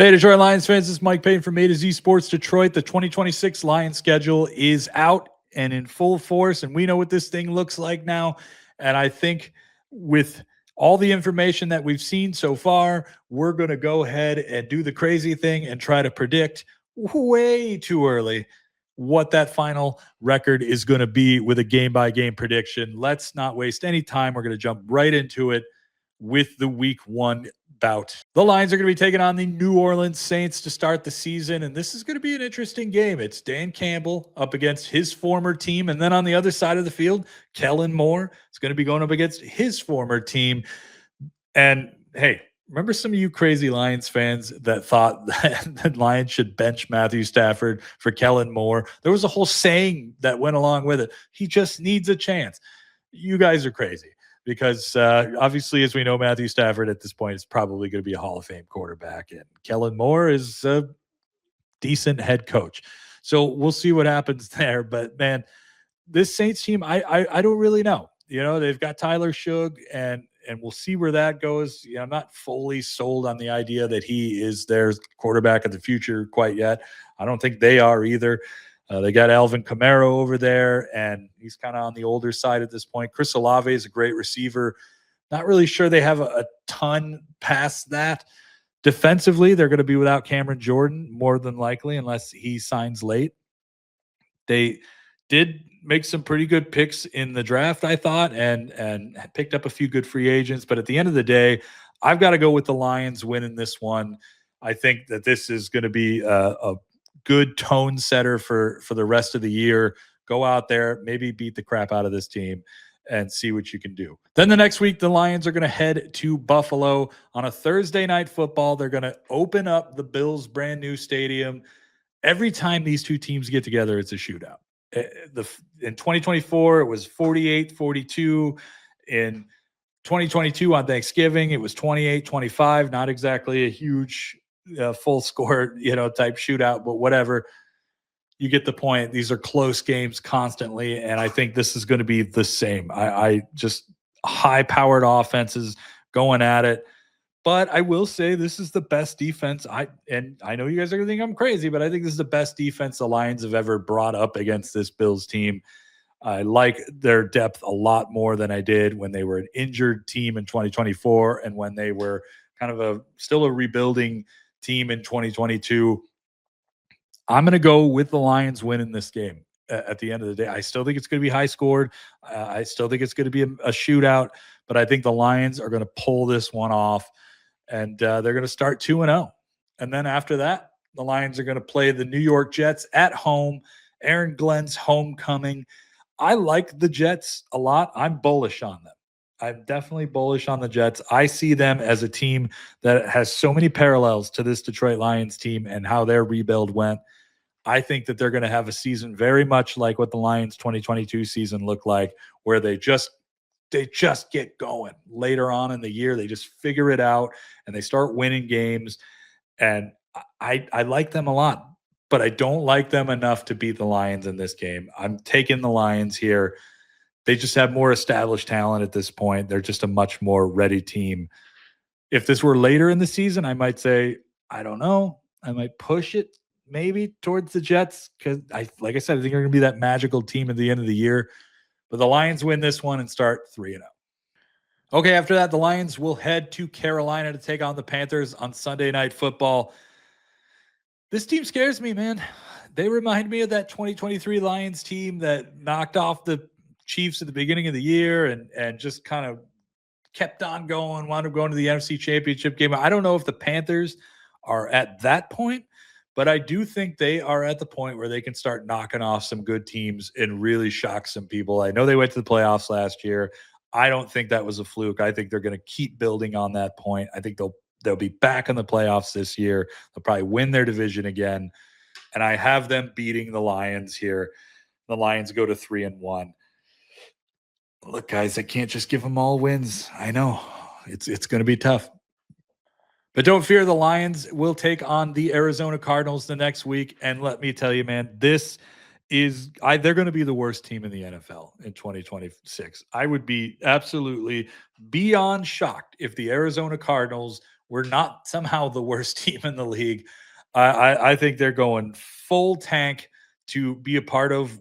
Hey, Detroit Lions fans, this is Mike Payton from A to Z Sports Detroit. The 2026 Lions schedule is out and in full force, and we know what this thing looks like now. And I think with all the information that we've seen so far, we're going to go ahead and do the crazy thing and try to predict way too early what that final record is going to be with a game by game prediction. Let's not waste any time. We're going to jump right into it with the week 1 bout. The Lions are going to be taking on the New Orleans Saints to start the season, and this is going to be an interesting game. It's Dan Campbell up against his former team, and then on the other side of the field, Kellen Moore is going to be going up against his former team. And hey, remember some of you crazy Lions fans that thought that the Lions should bench Matthew Stafford for Kellen Moore? There was a whole saying that went along with it. He just needs a chance. You guys are crazy. Because obviously, as we know, Matthew Stafford at this point is probably going to be a Hall of Fame quarterback, and Kellen Moore is a decent head coach. So we'll see what happens there. But man, this Saints team, I don't really know. You know, they've got Tyler Shugg, and we'll see where that goes. You know, I'm not fully sold on the idea that he is their quarterback of the future quite yet. I don't think they are either. They got Alvin Kamara over there, and he's kind of on the older side at this point. Chris Olave is a great receiver. Not really sure they have a ton past that. Defensively, they're going to be without Cameron Jordan, more than likely, unless he signs late. They did make some pretty good picks in the draft, I thought, and picked up a few good free agents. But at the end of the day, I've got to go with the Lions winning this one. I think that this is going to be a good tone setter for the rest of the year. Go out there, maybe beat the crap out of this team and see what you can do. Then the next week, the Lions are going to head to Buffalo on a Thursday night football. They're going to open up the Bills' brand new stadium. Every time these two teams get together, it's a shootout. In 2024, it was 48-42. In 2022 on Thanksgiving, it was 28-25. Not exactly a huge full score, type shootout, but whatever. You get the point. These are close games constantly, and I think this is going to be the same. I just high-powered offenses going at it. But I will say this is the best defense. I know you guys are going to think I'm crazy, but I think this is the best defense the Lions have ever brought up against this Bills team. I like their depth a lot more than I did when they were an injured team in 2024 and when they were kind of still a rebuilding team in 2022. I'm going to go with the Lions winning this game at the end of the day. I still think it's going to be high scored. I still think it's going to be a shootout, but I think the Lions are going to pull this one off, and they're going to start 2-0. And then after that, the Lions are going to play the New York Jets at home. Aaron Glenn's homecoming. I like the Jets a lot. I'm bullish on them. I'm definitely bullish on the Jets. I see them as a team that has so many parallels to this Detroit Lions team and how their rebuild went. I think that they're going to have a season very much like what the Lions 2022 season looked like, where they just get going later on in the year. They just figure it out and they start winning games. And I like them a lot, but I don't like them enough to beat the Lions in this game. I'm taking the Lions here. They just have more established talent at this point. They're just a much more ready team. If this were later in the season, I might say, I don't know. I might push it maybe towards the Jets because, like I said, I think they're going to be that magical team at the end of the year. But the Lions win this one and start 3-0. Okay, after that, the Lions will head to Carolina to take on the Panthers on Sunday Night Football. This team scares me, man. They remind me of that 2023 Lions team that knocked off the Chiefs at the beginning of the year and just kind of kept on going, wound up going to the NFC Championship game. I don't know if the Panthers are at that point, but I do think they are at the point where they can start knocking off some good teams and really shock some people. I know they went to the playoffs last year. I don't think that was a fluke. I think they're going to keep building on that point. I think they'll be back in the playoffs this year. They'll probably win their division again. And I have them beating the Lions here. The Lions go to 3-1. Look, guys, I can't just give them all wins. I know it's going to be tough. But don't fear, the Lions will take on the Arizona Cardinals the next week. And let me tell you, man, they're going to be the worst team in the NFL in 2026. I would be absolutely beyond shocked if the Arizona Cardinals we're not somehow the worst team in the league. I think they're going full tank to be a part of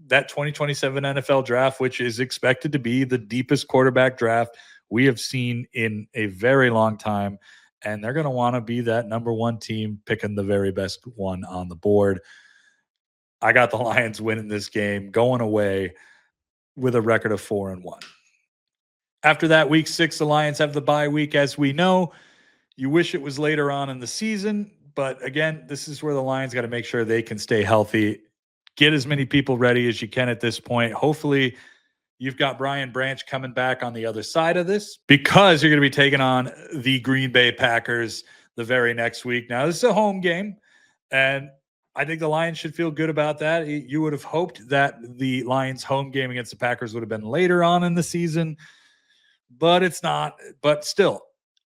that 2027 NFL draft, which is expected to be the deepest quarterback draft we have seen in a very long time. And they're going to want to be that number one team, picking the very best one on the board. I got the Lions winning this game, going away with a record of 4-1. After that, week 6, the Lions have the bye week, as we know. You wish it was later on in the season, but again, this is where the Lions got to make sure they can stay healthy. Get as many people ready as you can at this point. Hopefully, you've got Brian Branch coming back on the other side of this, because you're going to be taking on the Green Bay Packers the very next week. Now, this is a home game, and I think the Lions should feel good about that. You would have hoped that the Lions' home game against the Packers would have been later on in the season, but it's not. But still,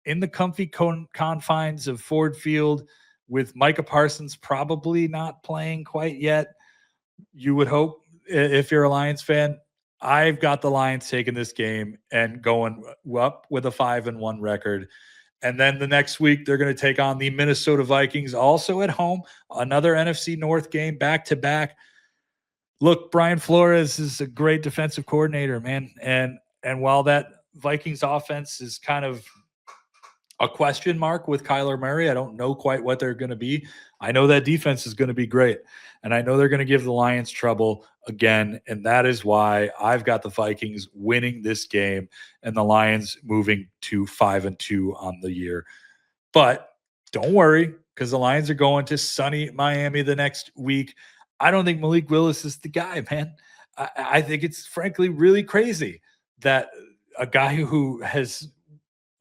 in the comfy confines of Ford Field, with Micah Parsons probably not playing quite yet, you would hope, if you're a Lions fan. I've got the Lions taking this game and going up with a 5-1 record. And then the next week, they're going to take on the Minnesota Vikings, also at home, another NFC North game back to back. Look, Brian Flores is a great defensive coordinator, man. And while that Vikings offense is kind of a question mark with Kyler Murray, I don't know quite what they're going to be. I know that defense is going to be great, and I know they're going to give the Lions trouble again, and that is why I've got the Vikings winning this game and the Lions moving to 5-2 on the year. But don't worry, because the Lions are going to sunny Miami the next week. I don't think Malik Willis is the guy, man. I think it's frankly really crazy that a guy who has,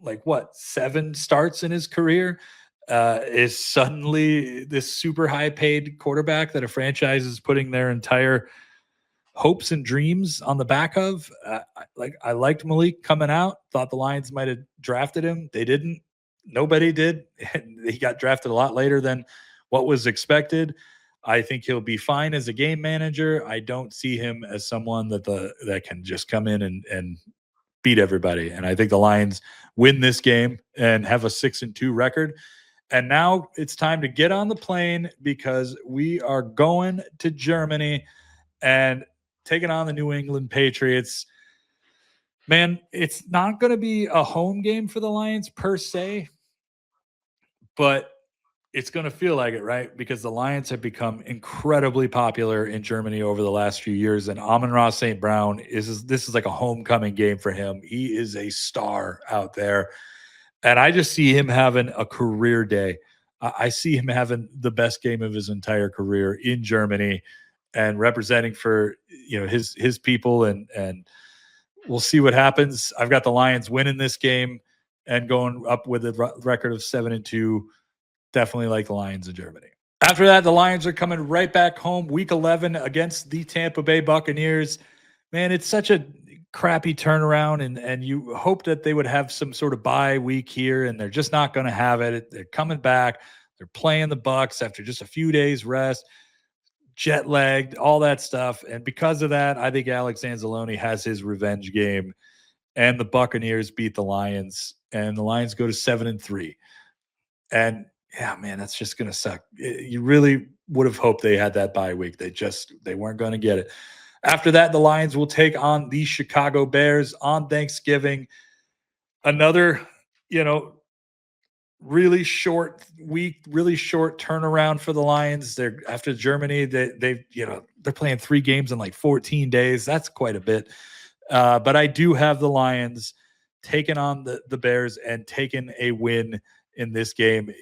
like, what, 7 starts in his career, is suddenly this super high paid quarterback that a franchise is putting their entire hopes and dreams on the back of. I liked Malik coming out, thought the Lions might have drafted him. They didn't. Nobody did. He got drafted a lot later than what was expected. I think he'll be fine as a game manager. I don't see him as someone that can just come in and beat everybody. And I think the Lions win this game and have a 6-2 record. And now it's time to get on the plane, because we are going to Germany and taking on the New England Patriots. Man, it's not going to be a home game for the Lions per se, but it's going to feel like it, right? Because the Lions have become incredibly popular in Germany over the last few years, and Amon-Ra St. Brown this is like a homecoming game for him. He is a star out there, and I just see him having a career day. I see him having the best game of his entire career in Germany and representing for his people, and we'll see what happens. I've got the Lions winning this game and going up with a record of 7-2. Definitely like the Lions in Germany. After that, the Lions are coming right back home, week 11 against the Tampa Bay Buccaneers. Man, it's such a crappy turnaround, and you hope that they would have some sort of bye week here, and they're just not going to have it. They're coming back. They're playing the Bucs after just a few days rest, jet lagged, all that stuff. And because of that, I think Alex Anzalone has his revenge game, and the Buccaneers beat the Lions, and the Lions go to 7-3. And yeah, man, that's just going to suck. You really would have hoped they had that bye week. They weren't going to get it. After that, the Lions will take on the Chicago Bears on Thanksgiving. Another, really short week, really short turnaround for the Lions. They're after Germany. They're playing 3 games in like 14 days. That's quite a bit. But I do have the Lions taking on the Bears and taking a win in this game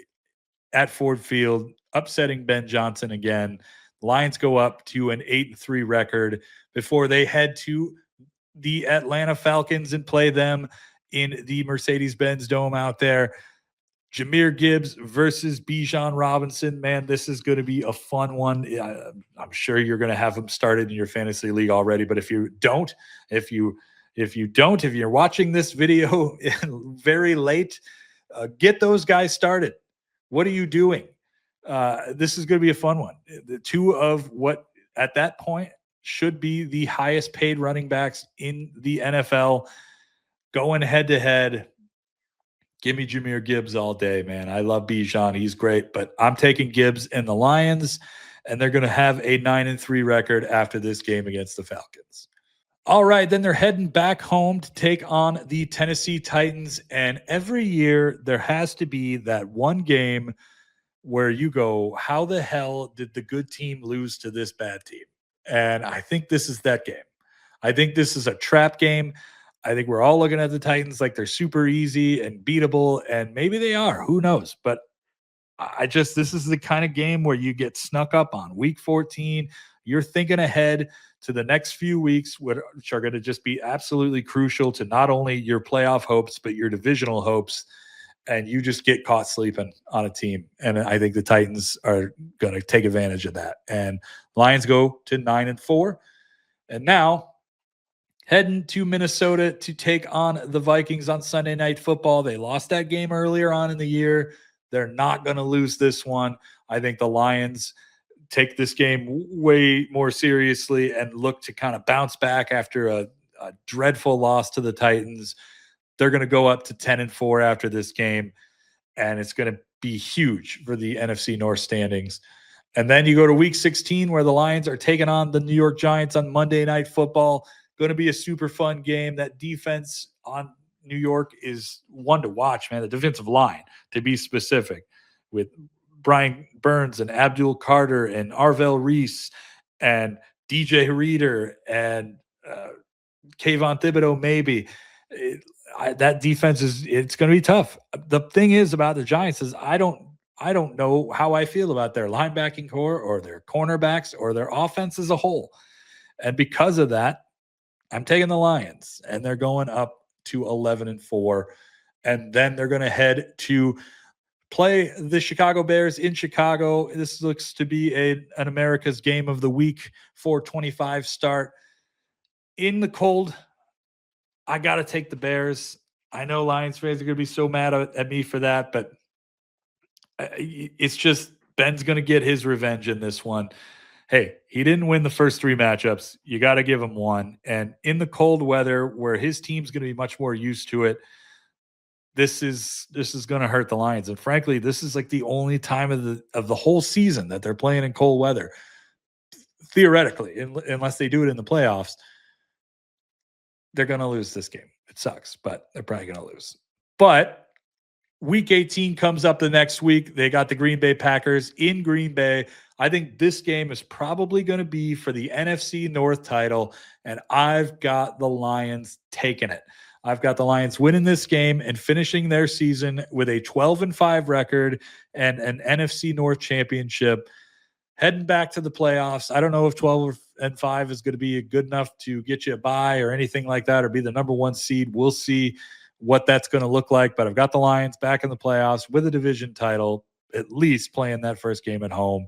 at Ford Field, upsetting Ben Johnson again. The Lions go up to an 8-3 record before they head to the Atlanta Falcons and play them in the Mercedes-Benz Dome out there. Jahmyr Gibbs versus Bijan Robinson. Man, this is going to be a fun one. I'm sure you're going to have him started in your fantasy league already, but if you're watching this video very late, get those guys started. What are you doing? This is going to be a fun one. The two of what at that point should be the highest paid running backs in the NFL going head to head. Give me Jahmyr Gibbs all day, man. I love Bijan. He's great, but I'm taking Gibbs and the Lions, and they're going to have a 9-3 record after this game against the Falcons. All right, then they're heading back home to take on the Tennessee Titans. And every year there has to be that one game where you go, how the hell did the good team lose to this bad team? And I think this is that game. I think this is a trap game. I think we're all looking at the Titans like they're super easy and beatable, and maybe they are. Who knows? But this is the kind of game where you get snuck up on. Week 14, you're thinking ahead to the next few weeks, which are going to just be absolutely crucial to not only your playoff hopes, but your divisional hopes. And you just get caught sleeping on a team. And I think the Titans are going to take advantage of that. And Lions go to 9-4. And now heading to Minnesota to take on the Vikings on Sunday Night Football. They lost that game earlier on in the year. They're not going to lose this one. I think the Lions take this game way more seriously and look to kind of bounce back after a dreadful loss to the Titans. They're going to go up to 10-4 after this game, and it's going to be huge for the NFC North standings. And then you go to week 16 where the Lions are taking on the New York Giants on Monday Night Football. Going to be a super fun game. That defense on New York is one to watch, man. The defensive line, to be specific, with Brian Burns and Abdul Carter and Arvell Reese and DJ Reader and Kayvon Thibodeau, maybe. That defense it's going to be tough. The thing is about the Giants is I don't know how I feel about their linebacking core or their cornerbacks or their offense as a whole. And because of that, I'm taking the Lions, and they're going up to 11-4. And then they're going to head to play the Chicago Bears in Chicago. This looks to be an America's Game of the Week 425 start. In the cold, I got to take the Bears. I know Lions fans are going to be so mad at me for that, but it's just Ben's going to get his revenge in this one. Hey, he didn't win the first 3 matchups. You got to give him one. And in the cold weather where his team's going to be much more used to it, this is going to hurt the Lions. And frankly, this is like the only time of the whole season that they're playing in cold weather. Theoretically, unless they do it in the playoffs, they're going to lose this game. It sucks, but they're probably going to lose. But week 18 comes up the next week. They got the Green Bay Packers in Green Bay. I think this game is probably going to be for the NFC North title, and I've got the Lions taking it. I've got the Lions winning this game and finishing their season with a 12-5 record and an NFC North championship. Heading back to the playoffs. I don't know if 12-5 is going to be good enough to get you a bye or anything like that or be the number 1 seed. We'll see what that's going to look like, but I've got the Lions back in the playoffs with a division title, at least playing that first game at home.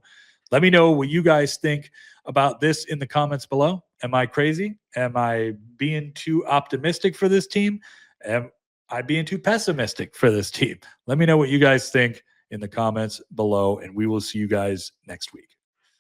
Let me know what you guys think about this in the comments below. Am I crazy? Am I being too optimistic for this team? Am I being too pessimistic for this team? Let me know what you guys think in the comments below, and we will see you guys next week.